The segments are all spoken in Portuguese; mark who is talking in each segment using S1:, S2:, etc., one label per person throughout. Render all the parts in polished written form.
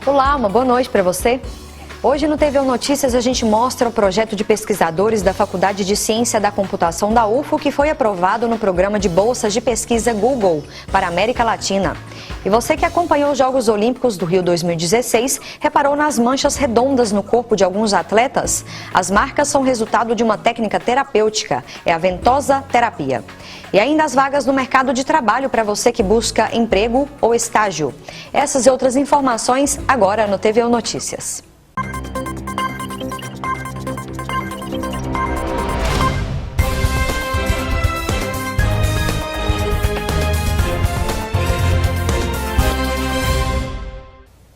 S1: Olá, uma boa noite para você. Hoje no TVU Notícias a gente mostra o projeto de pesquisadores da Faculdade de Ciência da Computação da UFO que foi aprovado no programa de bolsas de pesquisa Google para a América Latina. E você que acompanhou os Jogos Olímpicos do Rio 2016 reparou nas manchas redondas no corpo de alguns atletas? As marcas são resultado de uma técnica terapêutica, é a ventosa terapia. E ainda as vagas no mercado de trabalho para você que busca emprego ou estágio. Essas e outras informações agora no TVU Notícias.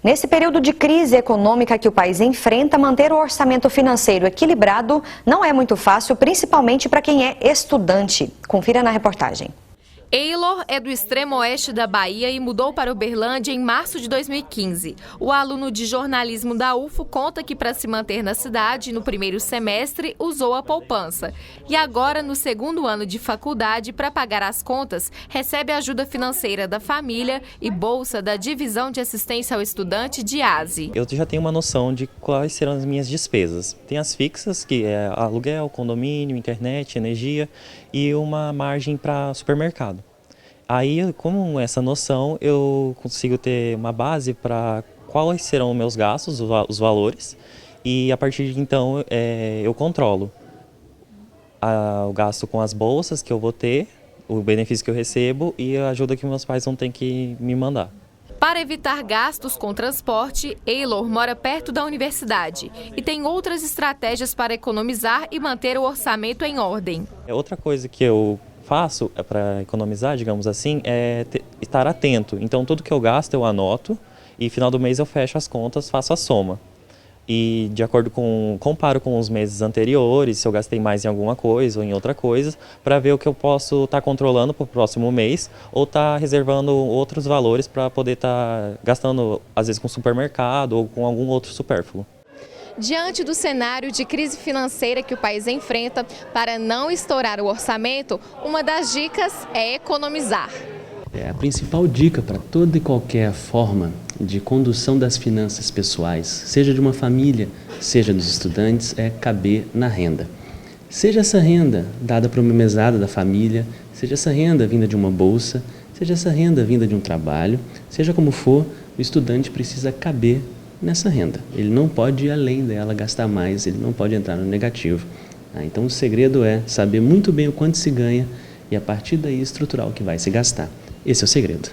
S1: Nesse período de crise econômica que o país enfrenta, manter o orçamento financeiro equilibrado não é muito fácil, principalmente para quem é estudante. Confira na reportagem.
S2: Eylor é do extremo oeste da Bahia e mudou para Uberlândia em março de 2015. O aluno de jornalismo da UFO conta que para se manter na cidade, no primeiro semestre, usou a poupança. E agora, no segundo ano de faculdade, para pagar as contas, recebe ajuda financeira da família e bolsa da Divisão de Assistência ao Estudante de ASE.
S3: Eu já tenho uma noção de quais serão as minhas despesas. Tem as fixas, que é aluguel, condomínio, internet, energia e uma margem para supermercado. Aí, com essa noção, eu consigo ter uma base para quais serão os meus gastos, os valores, e a partir de então eu controlo o gasto com as bolsas que eu vou ter, o benefício que eu recebo e a ajuda que meus pais vão ter que me mandar.
S2: Para evitar gastos com transporte, Eylor mora perto da universidade e tem outras estratégias para economizar e manter o orçamento em ordem.
S3: Outra coisa que eu faço para economizar, digamos assim, é estar atento. Então, tudo que eu gasto eu anoto e final do mês eu fecho as contas, faço a soma. E de acordo comparo com os meses anteriores, se eu gastei mais em alguma coisa ou em outra coisa, para ver o que eu posso estar controlando para o próximo mês ou estar reservando outros valores para poder estar gastando, às vezes, com supermercado ou com algum outro supérfluo.
S2: Diante do cenário de crise financeira que o país enfrenta, para não estourar o orçamento, uma das dicas é economizar.
S4: A principal dica para toda e qualquer forma de condução das finanças pessoais, seja de uma família, seja dos estudantes, é caber na renda. Seja essa renda dada por uma mesada da família, seja essa renda vinda de uma bolsa, seja essa renda vinda de um trabalho, seja como for, o estudante precisa caber nessa renda. Ele não pode ir além dela, gastar mais, ele não pode entrar no negativo. Então o segredo é saber muito bem o quanto se ganha e a partir daí estruturar o que vai se gastar. Esse é o segredo.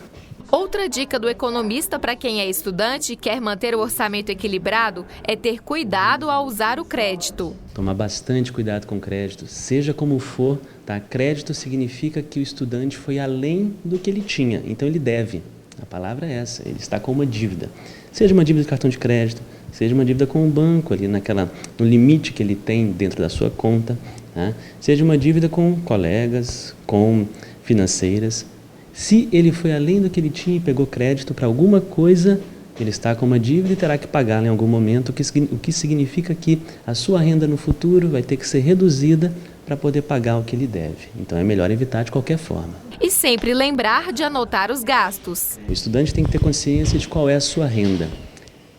S2: Outra dica do economista para quem é estudante e quer manter o orçamento equilibrado é ter cuidado ao usar o crédito.
S4: Tomar bastante cuidado com o crédito, seja como for, tá? Crédito significa que o estudante foi além do que ele tinha, então ele deve. A palavra é essa, ele está com uma dívida. Seja uma dívida de cartão de crédito, seja uma dívida com o banco, ali no limite que ele tem dentro da sua conta, tá? Seja uma dívida com colegas, com financeiras. Se ele foi além do que ele tinha e pegou crédito para alguma coisa, ele está com uma dívida e terá que pagá-la em algum momento, o que significa que a sua renda no futuro vai ter que ser reduzida para poder pagar o que ele deve. Então é melhor evitar de qualquer forma.
S2: E sempre lembrar de anotar os gastos.
S4: O estudante tem que ter consciência de qual é a sua renda.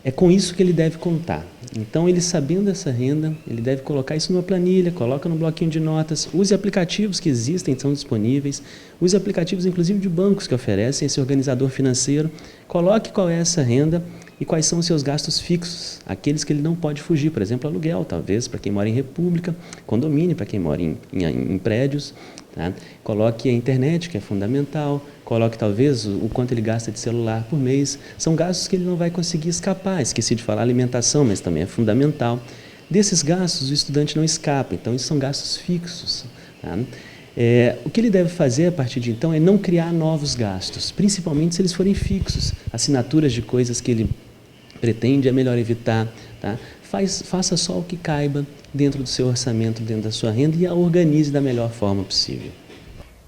S4: É com isso que ele deve contar. Então, ele sabendo essa renda, ele deve colocar isso numa planilha, coloca no bloquinho de notas, use aplicativos que existem, são disponíveis, use aplicativos inclusive de bancos que oferecem esse organizador financeiro, coloque qual é essa renda e quais são os seus gastos fixos, aqueles que ele não pode fugir, por exemplo, aluguel, talvez, para quem mora em república, condomínio, para quem mora em prédios, tá? Coloque a internet, que é fundamental, coloque talvez o quanto ele gasta de celular por mês, são gastos que ele não vai conseguir escapar, esqueci de falar alimentação, mas também é fundamental. Desses gastos o estudante não escapa, então isso são gastos fixos, tá? O que ele deve fazer a partir de então é não criar novos gastos, principalmente se eles forem fixos, assinaturas de coisas que ele pretende é melhor evitar, tá? Faça só o que caiba dentro do seu orçamento, dentro da sua renda e a organize da melhor forma possível.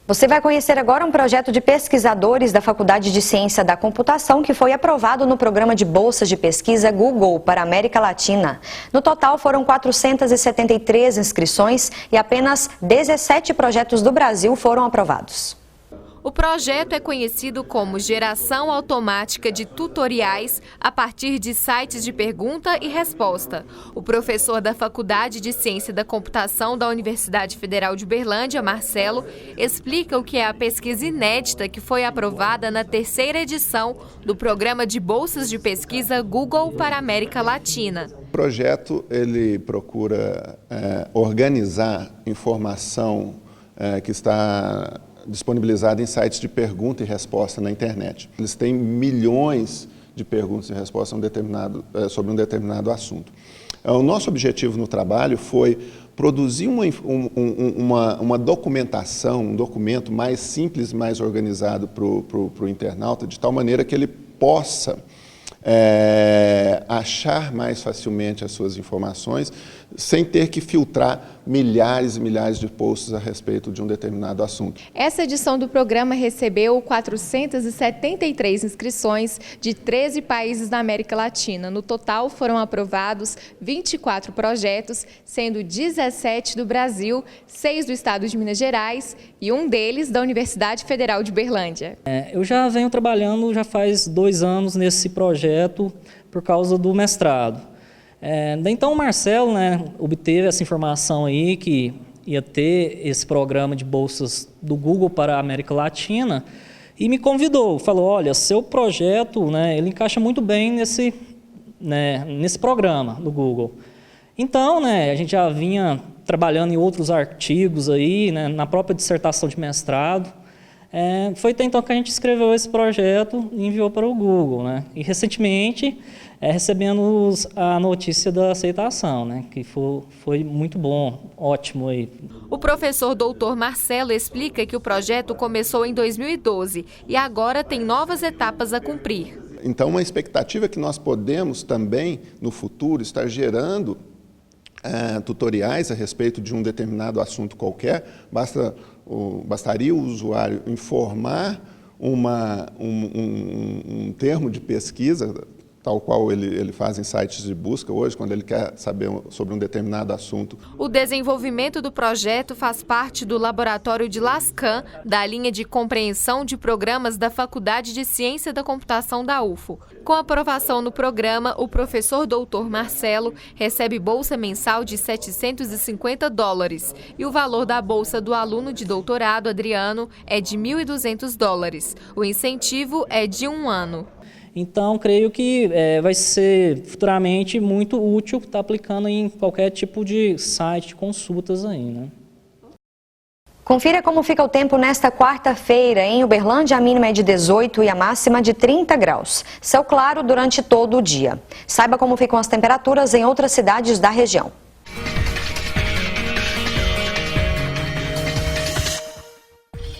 S1: Você vai conhecer agora um projeto de pesquisadores da Faculdade de Ciência da Computação que foi aprovado no programa de bolsas de pesquisa Google para a América Latina. No total foram 473 inscrições e apenas 17 projetos do Brasil foram aprovados.
S2: O projeto é conhecido como Geração Automática de Tutoriais a partir de sites de pergunta e resposta. O professor da Faculdade de Ciência da Computação da Universidade Federal de Uberlândia, Marcelo, explica o que é a pesquisa inédita que foi aprovada na 3ª edição do Programa de Bolsas de Pesquisa Google para a América Latina.
S5: O projeto ele procura organizar informação que está disponibilizada em sites de pergunta e resposta na internet. Eles têm milhões de perguntas e respostas sobre um determinado assunto. O nosso objetivo no trabalho foi produzir uma documentação, um documento mais simples, mais organizado para o internauta, de tal maneira que ele possa achar mais facilmente as suas informações, sem ter que filtrar milhares e milhares de posts a respeito de um determinado assunto.
S2: Essa edição do programa recebeu 473 inscrições de 13 países da América Latina. No total, foram aprovados 24 projetos, sendo 17 do Brasil, 6 do estado de Minas Gerais e um deles da Universidade Federal de Uberlândia.
S6: Eu já venho trabalhando já faz 2 anos nesse projeto por causa do mestrado. Então o Marcelo, obteve essa informação aí que ia ter esse programa de bolsas do Google para a América Latina e me convidou, falou, olha, seu projeto, ele encaixa muito bem nesse programa do Google. Então, a gente já vinha trabalhando em outros artigos aí, na própria dissertação de mestrado. Foi até então que a gente escreveu esse projeto e enviou para o Google, E recentemente recebemos a notícia da aceitação, que foi muito bom, ótimo aí.
S2: O professor doutor Marcelo explica que o projeto começou em 2012 e agora tem novas etapas a cumprir.
S5: Então, uma expectativa é que nós podemos também, no futuro, estar gerando tutoriais a respeito de um determinado assunto qualquer. Bastaria o usuário informar um termo de pesquisa, tal qual ele faz em sites de busca hoje, quando ele quer saber sobre um determinado assunto.
S2: O desenvolvimento do projeto faz parte do laboratório de Lascan, da linha de compreensão de programas da Faculdade de Ciência da Computação da UFO. Com aprovação no programa, o professor doutor Marcelo recebe bolsa mensal de $750 e o valor da bolsa do aluno de doutorado, Adriano, é de $1.200. O incentivo é de 1 ano.
S6: Então, creio que vai ser futuramente muito útil estar aplicando em qualquer tipo de site de consultas aí,
S1: Confira como fica o tempo nesta quarta-feira. Em Uberlândia, a mínima é de 18 e a máxima de 30 graus. Céu claro durante todo o dia. Saiba como ficam as temperaturas em outras cidades da região.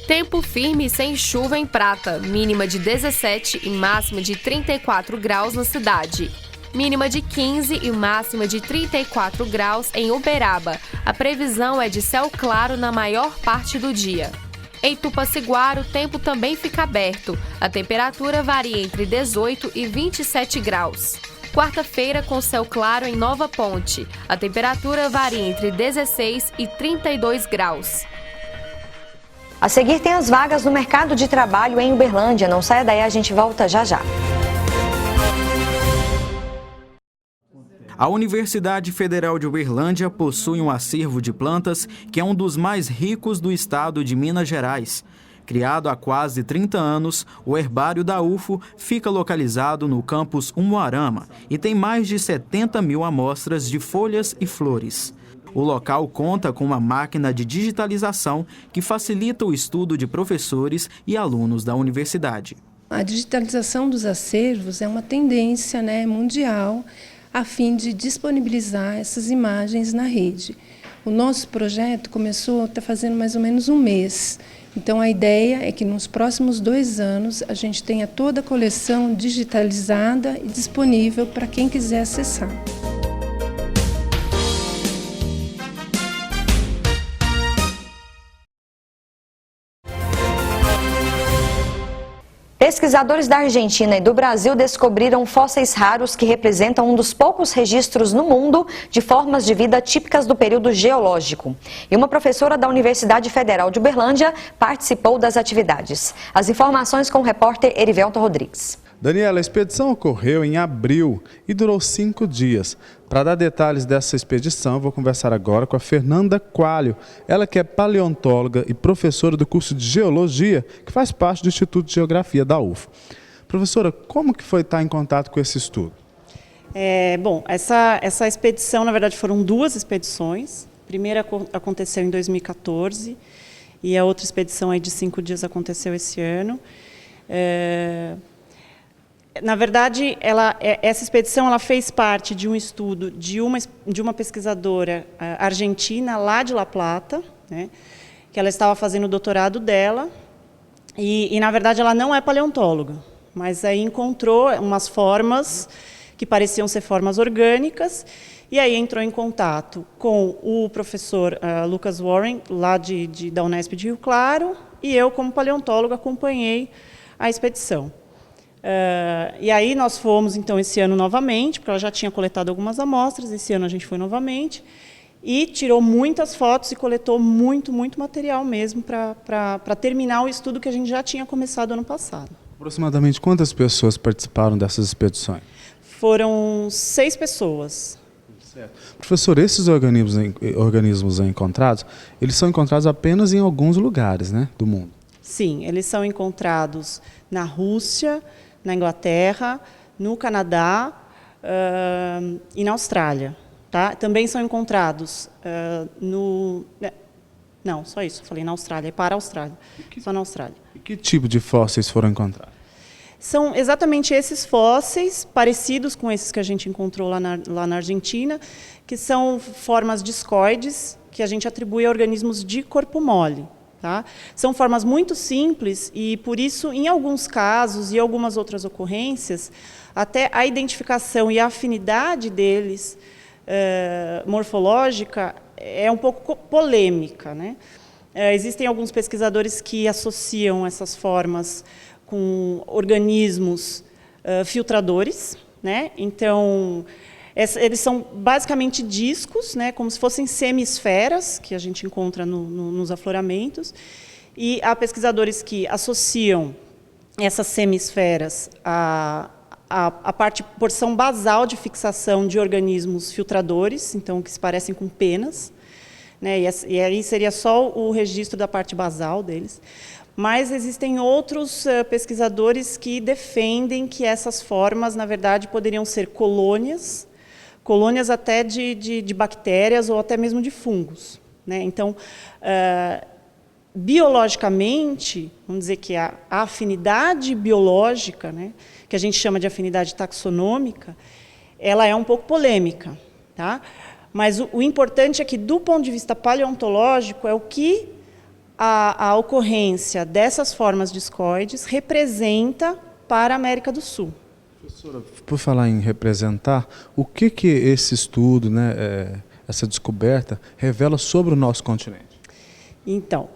S2: Tempo firme sem chuva em Prata, mínima de 17 e máxima de 34 graus na cidade. Mínima de 15 e máxima de 34 graus em Uberaba. A previsão é de céu claro na maior parte do dia. Em Tupaciguara, o tempo também fica aberto. A temperatura varia entre 18 e 27 graus. Quarta-feira com céu claro em Nova Ponte. A temperatura varia entre 16 e 32 graus.
S1: A seguir tem as vagas no mercado de trabalho em Uberlândia. Não saia daí, a gente volta já já.
S7: A Universidade Federal de Uberlândia possui um acervo de plantas que é um dos mais ricos do estado de Minas Gerais. Criado há quase 30 anos, o herbário da UFO fica localizado no campus Umuarama e tem mais de 70 mil amostras de folhas e flores. O local conta com uma máquina de digitalização que facilita o estudo de professores e alunos da universidade.
S8: A digitalização dos acervos é uma tendência mundial a fim de disponibilizar essas imagens na rede. O nosso projeto começou, está fazendo mais ou menos 1 mês. Então a ideia é que nos próximos 2 anos a gente tenha toda a coleção digitalizada e disponível para quem quiser acessar.
S1: Pesquisadores da Argentina e do Brasil descobriram fósseis raros que representam um dos poucos registros no mundo de formas de vida típicas do período geológico. E uma professora da Universidade Federal de Uberlândia participou das atividades. As informações com o repórter Erivelton Rodrigues.
S9: Daniela, a expedição ocorreu em abril e durou 5 dias. Para dar detalhes dessa expedição, eu vou conversar agora com a Fernanda Coalho. Ela que é paleontóloga e professora do curso de Geologia, que faz parte do Instituto de Geografia da UFO. Professora, como que foi estar em contato com esse estudo?
S10: Bom, essa expedição, na verdade, foram 2 expedições. A primeira aconteceu em 2014 e a outra expedição aí de 5 dias aconteceu esse ano. Na verdade, essa expedição ela fez parte de um estudo de uma pesquisadora argentina lá de La Plata, né, que ela estava fazendo o doutorado dela e, na verdade, ela não é paleontóloga, mas aí encontrou umas formas que pareciam ser formas orgânicas e aí entrou em contato com o professor Lucas Warren, lá da Unesp de Rio Claro, e eu, como paleontóloga, acompanhei a expedição. E aí nós fomos, então, esse ano novamente, porque ela já tinha coletado algumas amostras, esse ano a gente foi novamente, e tirou muitas fotos e coletou muito material mesmo para terminar o estudo que a gente já tinha começado ano passado.
S9: Aproximadamente quantas pessoas participaram dessas expedições?
S10: Foram 6 pessoas.
S9: Certo. Professor, esses organismos encontrados, eles são encontrados apenas em alguns lugares, né, do mundo? Sim,
S10: eles são encontrados na Rússia, na Inglaterra, no Canadá e na Austrália. Tá? Também são encontrados Não, só isso, falei na Austrália, é para a Austrália, só na Austrália.
S9: E que tipo de fósseis foram encontrados?
S10: São exatamente esses fósseis, parecidos com esses que a gente encontrou lá na Argentina, que são formas discoides que a gente atribui a organismos de corpo mole. Tá? São formas muito simples e, por isso, em alguns casos e algumas outras ocorrências, até a identificação e a afinidade deles morfológica é um pouco polêmica, né? Existem alguns pesquisadores que associam essas formas com organismos filtradores, né? Então, eles são basicamente discos, né, como se fossem semisferas, que a gente encontra nos afloramentos, e há pesquisadores que associam essas semisferas à porção basal de fixação de organismos filtradores, então que se parecem com penas, né, e aí seria só o registro da parte basal deles. Mas existem outros pesquisadores que defendem que essas formas, na verdade, poderiam ser colônias até de bactérias ou até mesmo de fungos, né? Então, biologicamente, vamos dizer que a afinidade biológica, né, que a gente chama de afinidade taxonômica, ela é um pouco polêmica, tá? Mas o importante é que, do ponto de vista paleontológico, é o que a ocorrência dessas formas discoides representa para a América do Sul.
S9: Professora, por falar em representar, o que esse estudo, né, essa descoberta, revela sobre o nosso continente? Então,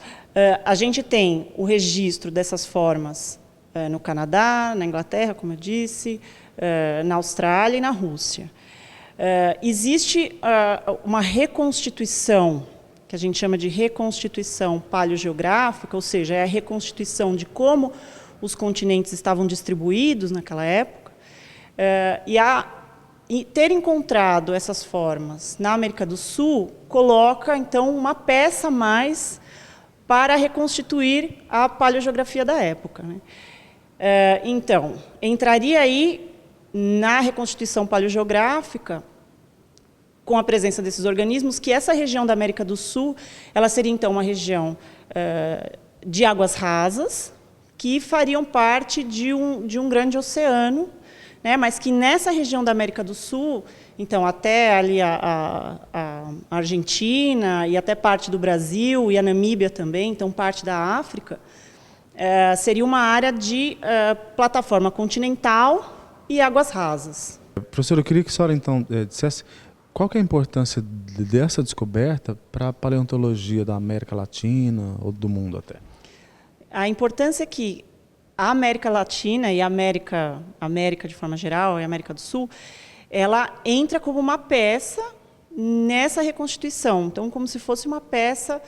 S10: a gente tem o registro dessas formas no Canadá, na Inglaterra, como eu disse, na Austrália e na Rússia. Existe uma reconstituição, que a gente chama de reconstituição paleogeográfica, ou seja, é a reconstituição de como os continentes estavam distribuídos naquela época. E ter encontrado essas formas na América do Sul coloca, então, uma peça a mais para reconstituir a paleogeografia da época, né? Então, entraria aí na reconstituição paleogeográfica, com a presença desses organismos, que essa região da América do Sul, ela seria, então, uma região de águas rasas, que fariam parte de um grande oceano, né, mas que nessa região da América do Sul, então até ali a Argentina e até parte do Brasil e a Namíbia também, então parte da África, seria uma área de plataforma continental e águas rasas.
S9: Professor, eu queria que a senhora então dissesse qual que é a importância dessa descoberta para a paleontologia da América Latina ou do mundo até?
S10: A importância é que a América Latina e a América de forma geral, e a América do Sul, ela entra como uma peça nessa reconstituição. Então, como se fosse uma peça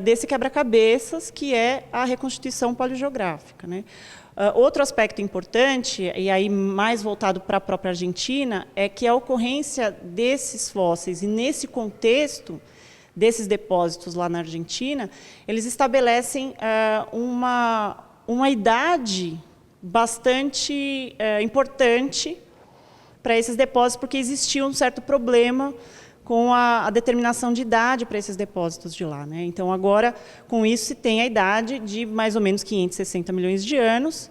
S10: desse quebra-cabeças, que é a reconstituição paleogeográfica, né? Outro aspecto importante, e aí mais voltado para a própria Argentina, é que a ocorrência desses fósseis, e nesse contexto desses depósitos lá na Argentina, eles estabelecem uma idade bastante importante para esses depósitos, porque existia um certo problema com a determinação de idade para esses depósitos de lá, né? Então, agora, com isso, se tem a idade de mais ou menos 560 milhões de anos,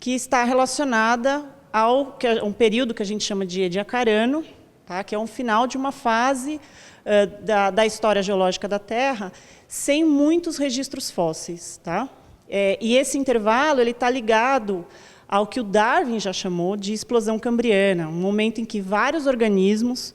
S10: que está relacionada a um período que a gente chama de Ediacarano, tá? Que é um final de uma fase da história geológica da Terra, sem muitos registros fósseis, tá? E esse intervalo está ligado ao que o Darwin já chamou de explosão cambriana, um momento em que vários organismos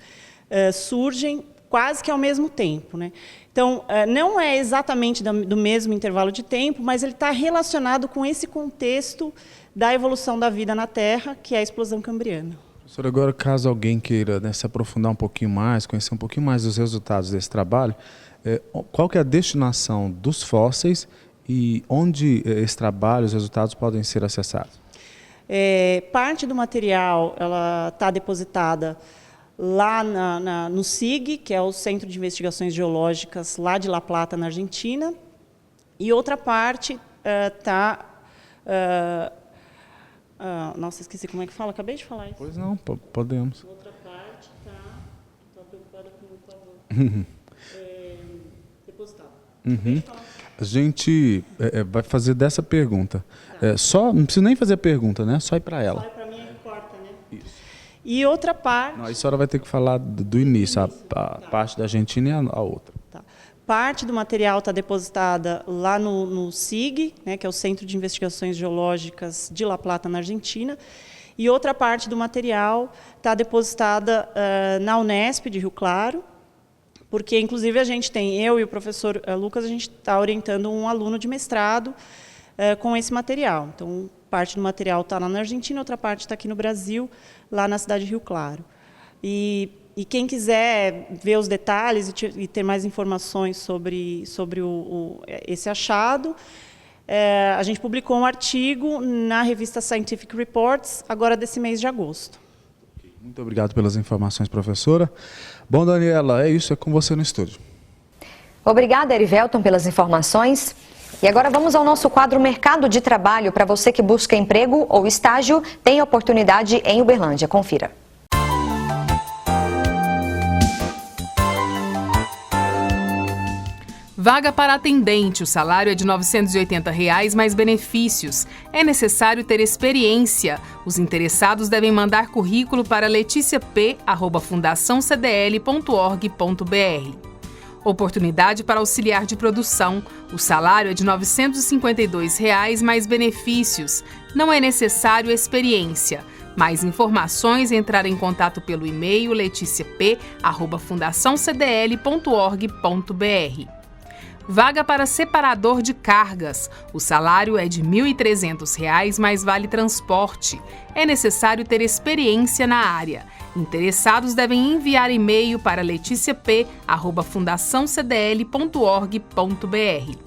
S10: surgem quase que ao mesmo tempo, né? Então, não é exatamente do mesmo intervalo de tempo, mas ele está relacionado com esse contexto da evolução da vida na Terra, que é a explosão cambriana.
S9: Professor, agora, caso alguém queira, né, se aprofundar um pouquinho mais, conhecer um pouquinho mais dos resultados desse trabalho, qual que é a destinação dos fósseis e onde esse trabalho, os resultados podem ser acessados?
S10: Parte do material está depositada lá no CIG, que é o Centro de Investigações Geológicas lá de La Plata, na Argentina, e outra parte está... nossa, esqueci como é que fala, acabei de falar isso.
S9: Pois não, podemos.
S10: Outra parte está preocupada com o favor. Depositada.
S9: A gente vai fazer dessa pergunta. Não precisa nem fazer a pergunta, né? Só ir para ela.
S10: Só ir para mim que importa, né? Isso. E outra parte...
S9: Não, a senhora vai ter que falar do início, a parte da Argentina e a outra.
S10: Tá. Parte do material está depositada lá no CIG, né, que é o Centro de Investigações Geológicas de La Plata, na Argentina, e outra parte do material está depositada na Unesp de Rio Claro, porque, inclusive, eu e o professor Lucas, a gente está orientando um aluno de mestrado com esse material. Então, parte do material está lá na Argentina, outra parte está aqui no Brasil, lá na cidade de Rio Claro. E quem quiser ver os detalhes e ter mais informações sobre esse achado, a gente publicou um artigo na revista Scientific Reports, agora desse mês de agosto.
S9: Muito obrigado pelas informações, professora. Bom, Daniela, é isso, é com você no estúdio.
S1: Obrigada, Erivelton, pelas informações. E agora vamos ao nosso quadro Mercado de Trabalho. Para você que busca emprego ou estágio, tem oportunidade em Uberlândia. Confira.
S11: Vaga para atendente, o salário é de R$ 980 mais benefícios. É necessário ter experiência. Os interessados devem mandar currículo para leticiap@fundaçãocdl.org.br. Oportunidade para auxiliar de produção. O salário é de R$ 952 mais benefícios. Não é necessário experiência. Mais informações, entrar em contato pelo e-mail leticiap@fundaçãocdl.org.br. Vaga para separador de cargas. O salário é de R$ 1.300 mais vale transporte. É necessário ter experiência na área. Interessados devem enviar e-mail para leticiap@fundaçãocdl.org.br.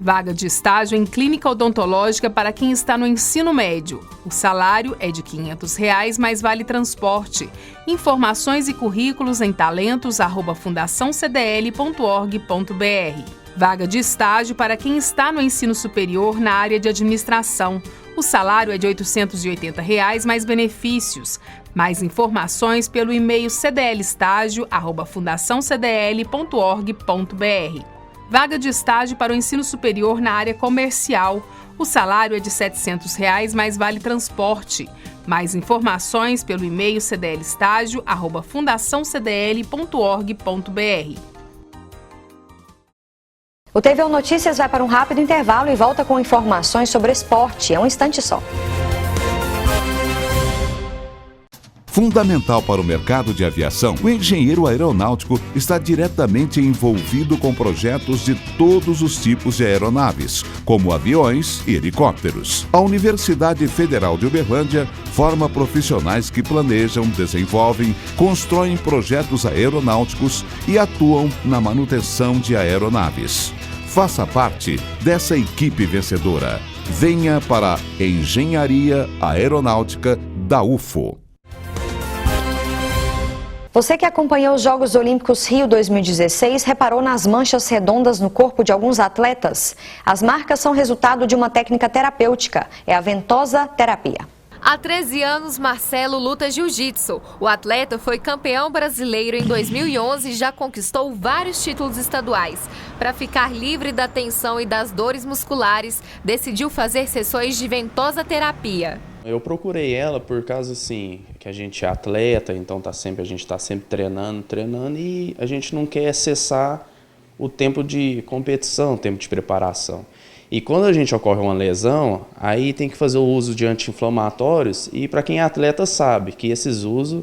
S11: Vaga de estágio em clínica odontológica para quem está no ensino médio. O salário é de R$ 500 mais vale transporte. Informações e currículos em talentos@fundaçãocdl.org.br. Vaga de estágio para quem está no ensino superior na área de administração. O salário é de R$ 880 mais benefícios. Mais informações pelo e-mail cdlestágio@fundaçãocdl.org.br. Vaga de estágio para o ensino superior na área comercial. O salário é de R$ 700 mais vale transporte. Mais informações pelo e-mail cdlestágio@fundaçãocdl.org.br.
S1: O TVU Notícias vai para um rápido intervalo e volta com informações sobre esporte. É um instante só.
S12: Fundamental para o mercado de aviação, o engenheiro aeronáutico está diretamente envolvido com projetos de todos os tipos de aeronaves, como aviões e helicópteros. A Universidade Federal de Uberlândia forma profissionais que planejam, desenvolvem, constroem projetos aeronáuticos e atuam na manutenção de aeronaves. Faça parte dessa equipe vencedora. Venha para a Engenharia Aeronáutica da UFO.
S1: Você que acompanhou os Jogos Olímpicos Rio 2016 reparou nas manchas redondas no corpo de alguns atletas? As marcas são resultado de uma técnica terapêutica, é a ventosa terapia.
S2: Há 13 anos, Marcelo luta jiu-jitsu. O atleta foi campeão brasileiro em 2011 e já conquistou vários títulos estaduais. Para ficar livre da tensão e das dores musculares, decidiu fazer sessões de ventosa terapia.
S13: Eu procurei ela por causa assim, que a gente é atleta, então a gente está sempre treinando e a gente não quer cessar o tempo de competição, o tempo de preparação. E quando a gente ocorre uma lesão, aí tem que fazer o uso de anti-inflamatórios e para quem é atleta sabe que esses usos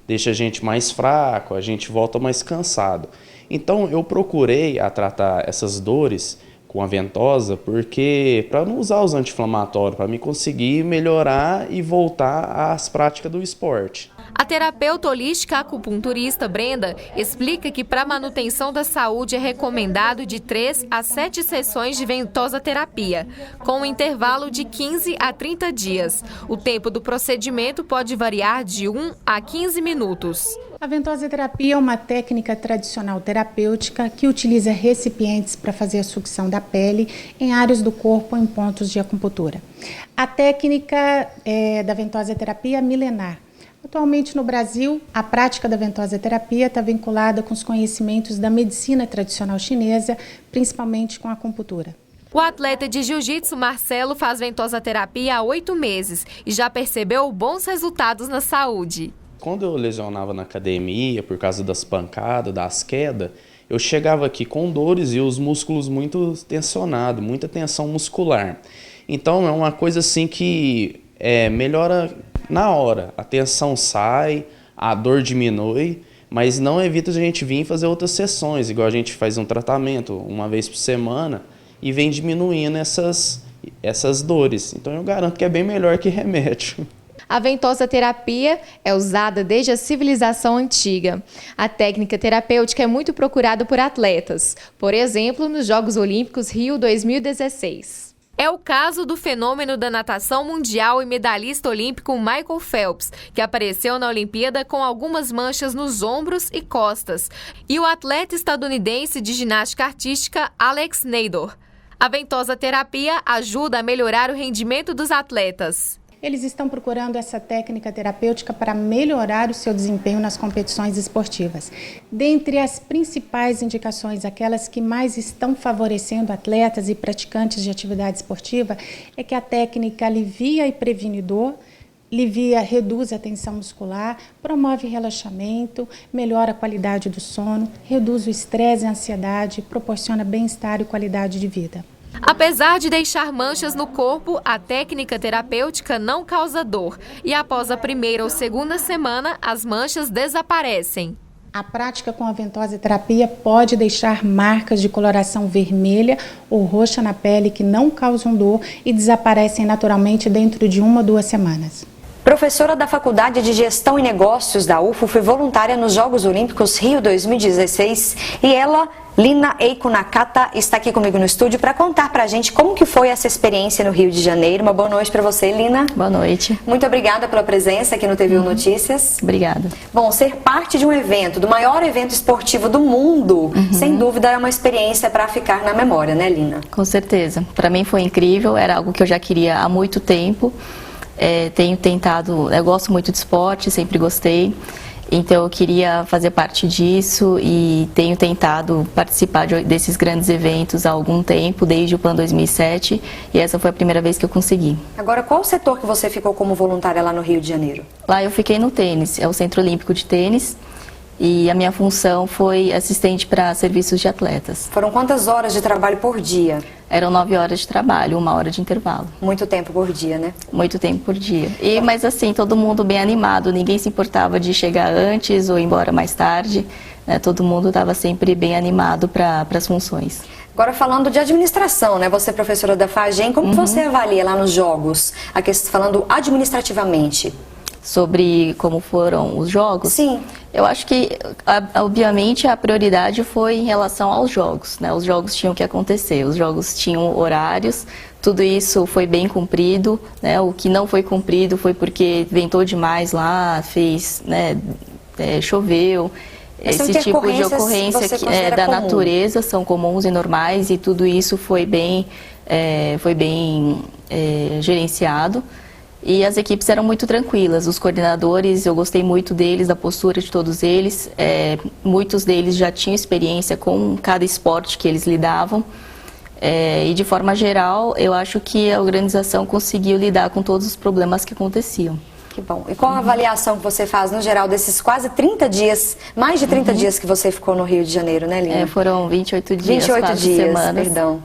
S13: deixam a gente mais fraco, a gente volta mais cansado. Então eu procurei a tratar essas dores com a ventosa porque para não usar os anti-inflamatórios, para me conseguir melhorar e voltar às práticas do esporte.
S2: A terapeuta holística acupunturista Brenda explica que para a manutenção da saúde é recomendado de 3 a 7 sessões de ventosa terapia, com um intervalo de 15 a 30 dias. O tempo do procedimento pode variar de 1 a 15 minutos.
S14: A ventosa terapia é uma técnica tradicional terapêutica que utiliza recipientes para fazer a sucção da pele em áreas do corpo em pontos de acupuntura. A técnica da ventosa terapia é milenar. Atualmente no Brasil, a prática da ventosa terapia está vinculada com os conhecimentos da medicina tradicional chinesa, principalmente com a acupuntura.
S2: O atleta de jiu-jitsu Marcelo faz ventosa terapia há 8 meses e já percebeu bons resultados na saúde.
S13: Quando eu lesionava na academia, por causa das pancadas, das quedas, eu chegava aqui com dores e os músculos muito tensionados, muita tensão muscular. Então é uma coisa assim que melhora na hora. A tensão sai, a dor diminui, mas não evita a gente vir fazer outras sessões, igual a gente faz um tratamento uma vez por semana e vem diminuindo essas dores. Então eu garanto que é bem melhor que remédio.
S2: A ventosa terapia é usada desde a civilização antiga. A técnica terapêutica é muito procurada por atletas, por exemplo, nos Jogos Olímpicos Rio 2016. É o caso do fenômeno da natação mundial e medalhista olímpico Michael Phelps, que apareceu na Olimpíada com algumas manchas nos ombros e costas, e o atleta estadunidense de ginástica artística Alex Nador. A ventosa terapia ajuda a melhorar o rendimento dos atletas.
S14: Eles estão procurando essa técnica terapêutica para melhorar o seu desempenho nas competições esportivas. Dentre as principais indicações, aquelas que mais estão favorecendo atletas e praticantes de atividade esportiva, é que a técnica alivia e previne dor, reduz a tensão muscular, promove relaxamento, melhora a qualidade do sono, reduz o estresse e a ansiedade, proporciona bem-estar e qualidade de vida.
S2: Apesar de deixar manchas no corpo, a técnica terapêutica não causa dor e após a primeira ou segunda semana, as manchas desaparecem.
S14: A prática com a ventosa terapia pode deixar marcas de coloração vermelha ou roxa na pele que não causam dor e desaparecem naturalmente dentro de 1 ou 2 semanas.
S1: Professora da Faculdade de Gestão e Negócios da UFO, foi voluntária nos Jogos Olímpicos Rio 2016 e ela, Lina Eiko Nakata, está aqui comigo no estúdio para contar para a gente como que foi essa experiência no Rio de Janeiro. Uma boa noite para você, Lina.
S15: Boa noite.
S1: Muito obrigada pela presença aqui no TV Notícias.
S15: Obrigada.
S1: Bom, ser parte de um evento, do maior evento esportivo do mundo, sem dúvida é uma experiência para ficar na memória, né, Lina?
S15: Com certeza. Para mim foi incrível, era algo que eu já queria há muito tempo. Tenho tentado, eu gosto muito de esporte, sempre gostei, então eu queria fazer parte disso e tenho tentado participar desses grandes eventos há algum tempo, desde o PAN 2007, e essa foi a primeira vez que eu consegui.
S1: Agora, qual o setor que você ficou como voluntária lá no Rio de Janeiro?
S15: Lá eu fiquei no tênis, é o Centro Olímpico de Tênis, E a minha função foi assistente para serviços de atletas.
S1: Foram quantas horas de trabalho por dia?
S15: Eram 9 horas de trabalho, 1 hora de intervalo.
S1: Muito tempo por dia, né?
S15: Muito tempo por dia. Mas assim, todo mundo bem animado, ninguém se importava de chegar antes ou ir embora mais tarde. Né? Todo mundo estava sempre bem animado para as funções.
S1: Agora falando de administração, né? Você é professora da FAGEM, como você avalia lá nos jogos, falando administrativamente?
S15: Sobre como foram os jogos?
S1: Sim.
S15: Eu acho que, obviamente, a prioridade foi em relação aos jogos, né? Os jogos tinham que acontecer, os jogos tinham horários, tudo isso foi bem cumprido, né? O que não foi cumprido foi porque ventou demais lá, fez, né? Choveu. Esse tipo de ocorrência da natureza são comuns e normais e tudo isso foi bem gerenciado. E as equipes eram muito tranquilas, os coordenadores, eu gostei muito deles, da postura de todos eles. Muitos deles já tinham experiência com cada esporte que eles lidavam. E de forma geral, eu acho que a organização conseguiu lidar com todos os problemas que aconteciam.
S1: Que bom. E qual a avaliação que você faz, no geral, desses quase 30 dias, mais de 30 dias que você ficou no Rio de Janeiro, né, Lina?
S15: Foram 28 dias,
S1: 28 dias,
S15: semanas.
S1: Perdão.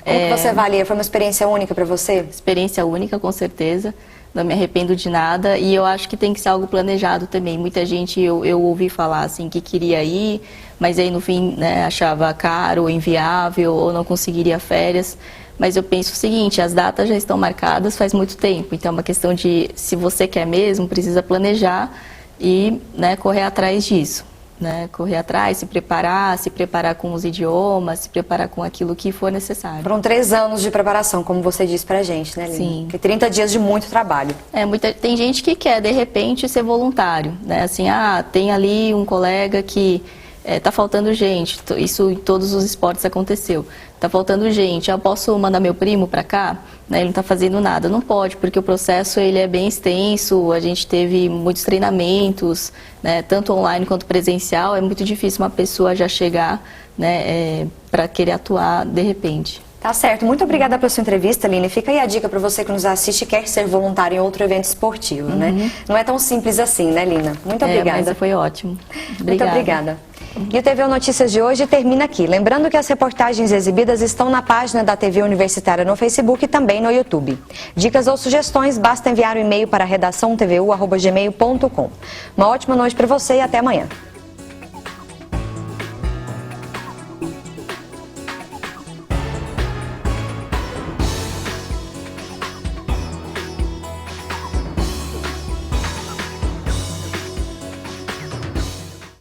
S1: Como que você avalia? Foi uma experiência única para você?
S15: Experiência única, com certeza. Não me arrependo de nada e eu acho que tem que ser algo planejado também. Muita gente, eu ouvi falar assim que queria ir, mas aí no fim, né, achava caro, inviável ou não conseguiria férias. Mas eu penso o seguinte, as datas já estão marcadas faz muito tempo, então é uma questão de, se você quer mesmo, precisa planejar e, né, correr atrás disso. Né, correr atrás, se preparar com os idiomas, se preparar com aquilo que for necessário.
S1: Foram 3 anos de preparação, como você disse pra gente, né, Lina?
S15: Sim.
S1: Porque 30 dias de muito trabalho.
S15: Tem gente que quer, de repente, ser voluntário, né? Assim, tem ali um colega que tá faltando gente, isso em todos os esportes aconteceu. Tá faltando gente, eu posso mandar meu primo para cá? Né, ele não está fazendo nada. Não pode, porque o processo ele é bem extenso, a gente teve muitos treinamentos, né, tanto online quanto presencial, é muito difícil uma pessoa já chegar, né, para querer atuar de repente.
S1: Tá certo. Muito obrigada pela sua entrevista, Lina. Fica aí a dica para você que nos assiste e quer ser voluntário em outro evento esportivo, né? Não é tão simples assim, né, Lina? Muito obrigada.
S15: Mas foi ótimo. Obrigada.
S1: Muito obrigada. E o TV Notícias de hoje termina aqui. Lembrando que as reportagens exibidas estão na página da TV Universitária no Facebook e também no YouTube. Dicas ou sugestões, basta enviar um e-mail para redaçãotvu@gmail.com. Uma ótima noite para você e até amanhã.